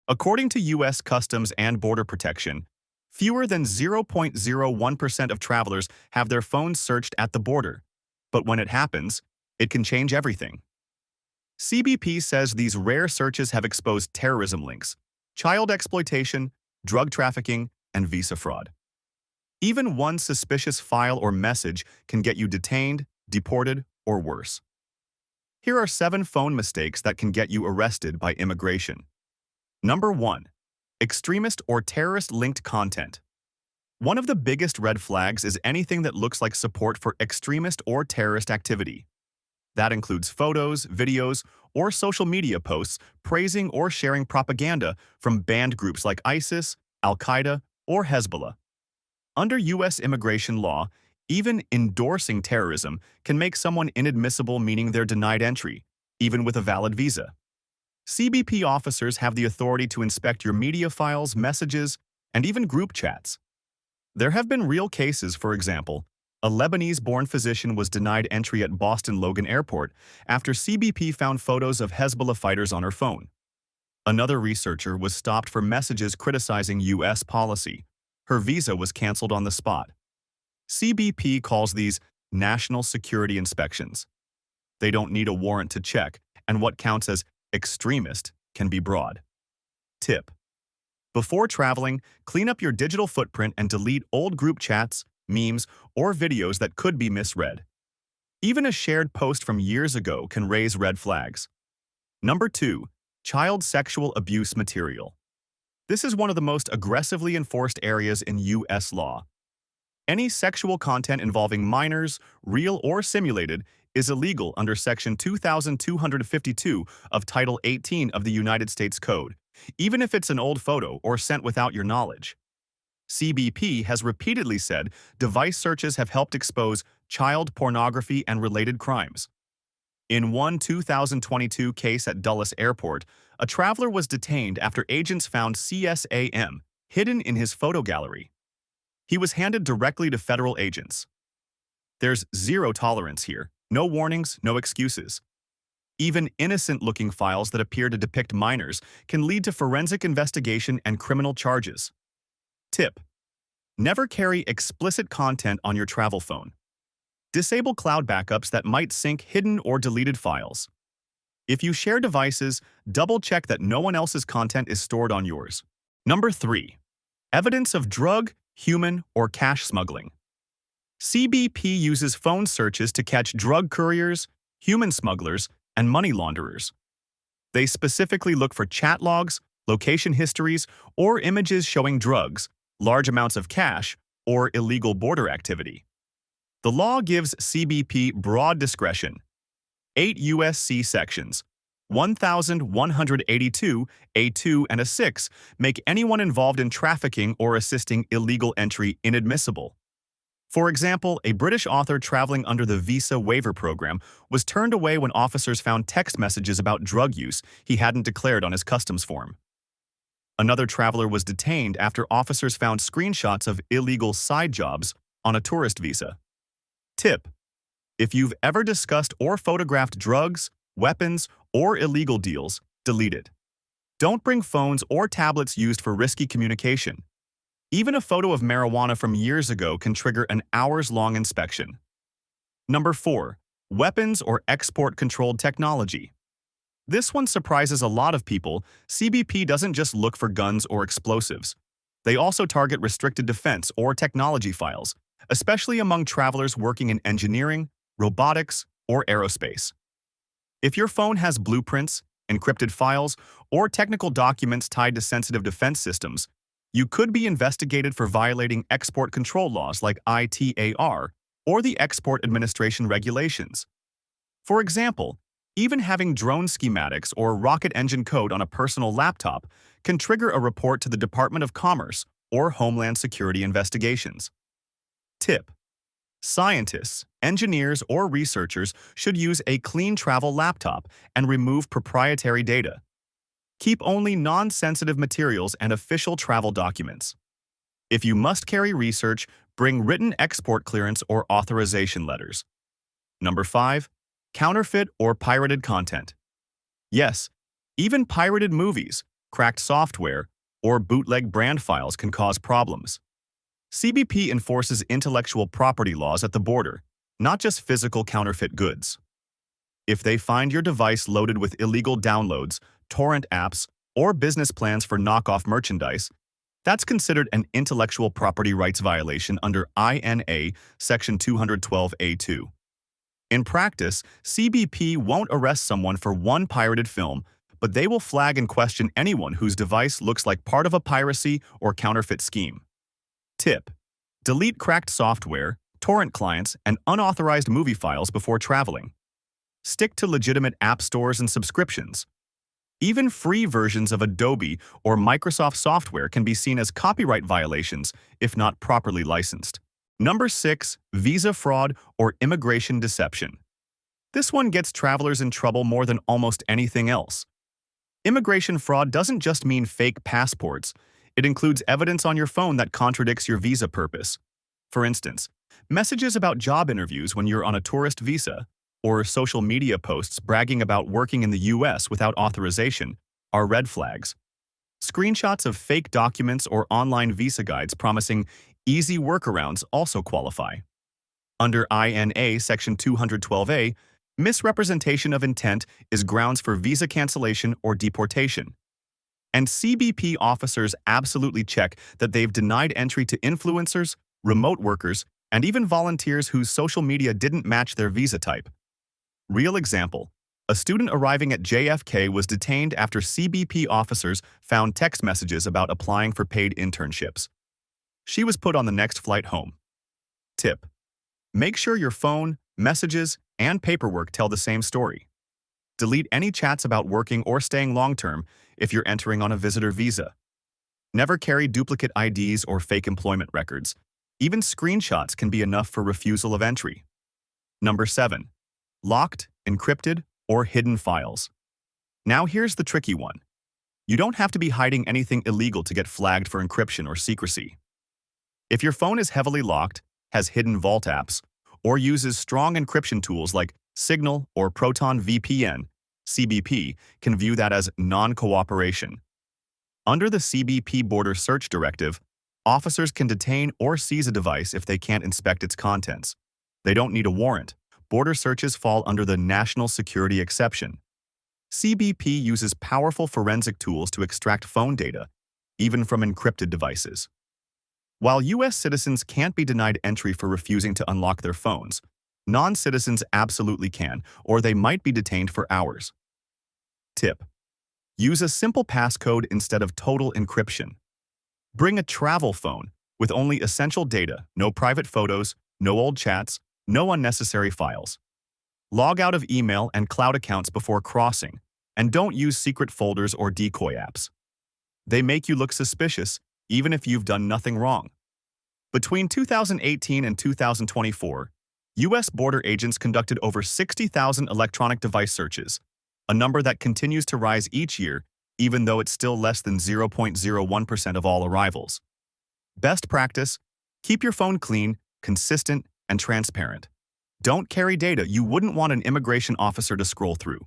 According to U.S. Customs and Border Protection, fewer than 0.01% of travelers have their phones searched at the border. But when it happens, it can change everything. CBP says these rare searches have exposed terrorism links, child exploitation, drug trafficking, and visa fraud. Even one suspicious file or message can get you detained, deported, or worse. Here are 7 phone mistakes that can get you arrested by immigration. Number 1. Extremist or terrorist-linked content. One of the biggest red flags is anything that looks like support for extremist or terrorist activity. That includes photos, videos, or social media posts praising or sharing propaganda from banned groups like ISIS, Al-Qaeda, or Hezbollah. Under U.S. immigration law, even endorsing terrorism can make someone inadmissible, meaning they're denied entry, even with a valid visa. CBP officers have the authority to inspect your media files, messages, and even group chats. There have been real cases, for example, a Lebanese-born physician was denied entry at Boston Logan Airport after CBP found photos of Hezbollah fighters on her phone. Another researcher was stopped for messages criticizing U.S. policy. Her visa was canceled on the spot. CBP calls these national security inspections. They don't need a warrant to check, and what counts as extremist can be broad. Tip: before traveling, clean up your digital footprint and delete old group chats, memes, or videos that could be misread. Even a shared post from years ago can raise red flags. Number 2. Child sexual abuse material. This is one of the most aggressively enforced areas in U.S. law. Any sexual content involving minors, real or simulated, is illegal under Section 2252 of Title 18 of the United States Code, even if it's an old photo or sent without your knowledge. CBP has repeatedly said device searches have helped expose child pornography and related crimes. In one 2022 case at Dulles Airport, a traveler was detained after agents found CSAM hidden in his photo gallery. He was handed directly to federal agents. There's zero tolerance here. No warnings, no excuses. Even innocent-looking files that appear to depict minors can lead to forensic investigation and criminal charges. Tip: never carry explicit content on your travel phone. Disable cloud backups that might sync hidden or deleted files. If you share devices, double-check that no one else's content is stored on yours. Number 3. Evidence of drug, human, or cash smuggling. CBP uses phone searches to catch drug couriers, human smugglers, and money launderers. They specifically look for chat logs, location histories, or images showing drugs, large amounts of cash, or illegal border activity. The law gives CBP broad discretion. 8 U.S.C. sections 1182, A2, and A6 make anyone involved in trafficking or assisting illegal entry inadmissible. For example, a British author traveling under the Visa Waiver Program was turned away when officers found text messages about drug use he hadn't declared on his customs form. Another traveler was detained after officers found screenshots of illegal side jobs on a tourist visa. Tip: if you've ever discussed or photographed drugs, weapons, or illegal deals, delete it. Don't bring phones or tablets used for risky communication. Even a photo of marijuana from years ago can trigger an hours-long inspection. Number 4. Weapons or export-controlled technology. This one surprises a lot of people. CBP doesn't just look for guns or explosives. They also target restricted defense or technology files, especially among travelers working in engineering, robotics, or aerospace. If your phone has blueprints, encrypted files, or technical documents tied to sensitive defense systems, you could be investigated for violating export control laws like ITAR or the Export Administration regulations. For example, even having drone schematics or rocket engine code on a personal laptop can trigger a report to the Department of Commerce or Homeland Security investigations. Tip: scientists, engineers, or researchers should use a clean travel laptop and remove proprietary data. Keep only non-sensitive materials and official travel documents. If you must carry research, bring written export clearance or authorization letters. Number 5. Counterfeit or pirated content. Yes, even pirated movies, cracked software, or bootleg brand files can cause problems. CBP enforces intellectual property laws at the border, not just physical counterfeit goods. If they find your device loaded with illegal downloads, torrent apps, or business plans for knockoff merchandise, that's considered an intellectual property rights violation under INA Section 212A2. In practice, CBP won't arrest someone for one pirated film, but they will flag and question anyone whose device looks like part of a piracy or counterfeit scheme. Tip: delete cracked software, torrent clients, and unauthorized movie files before traveling. Stick to legitimate app stores and subscriptions. Even free versions of Adobe or Microsoft software can be seen as copyright violations if not properly licensed. Number 6. Visa fraud or immigration deception. This one gets travelers in trouble more than almost anything else. Immigration fraud doesn't just mean fake passports. It includes evidence on your phone that contradicts your visa purpose. For instance, messages about job interviews when you're on a tourist visa, or social media posts bragging about working in the US without authorization, are red flags. Screenshots of fake documents or online visa guides promising easy workarounds also qualify. Under INA Section 212A, misrepresentation of intent is grounds for visa cancellation or deportation. And CBP officers absolutely check that they've denied entry to influencers, remote workers, and even volunteers whose social media didn't match their visa type. Real example: a student arriving at JFK was detained after CBP officers found text messages about applying for paid internships. She was put on the next flight home. Tip: make sure your phone, messages, and paperwork tell the same story. Delete any chats about working or staying long-term if you're entering on a visitor visa. Never carry duplicate IDs or fake employment records. Even screenshots can be enough for refusal of entry. Number 7. Locked, encrypted, or hidden files. Now here's the tricky one. You don't have to be hiding anything illegal to get flagged for encryption or secrecy. If your phone is heavily locked, has hidden vault apps, or uses strong encryption tools like Signal or Proton VPN, CBP can view that as non-cooperation. Under the CBP Border Search Directive, officers can detain or seize a device if they can't inspect its contents. They don't need a warrant. Border searches fall under the national security exception. CBP uses powerful forensic tools to extract phone data, even from encrypted devices. While U.S. citizens can't be denied entry for refusing to unlock their phones, non-citizens absolutely can, or they might be detained for hours. Tip: use a simple passcode instead of total encryption. Bring a travel phone with only essential data, no private photos, no old chats, no unnecessary files. Log out of email and cloud accounts before crossing, and don't use secret folders or decoy apps. They make you look suspicious, even if you've done nothing wrong. Between 2018 and 2024, U.S. border agents conducted over 60,000 electronic device searches, a number that continues to rise each year, even though it's still less than 0.01% of all arrivals. Best practice: keep your phone clean, consistent, and transparent. Don't carry data you wouldn't want an immigration officer to scroll through.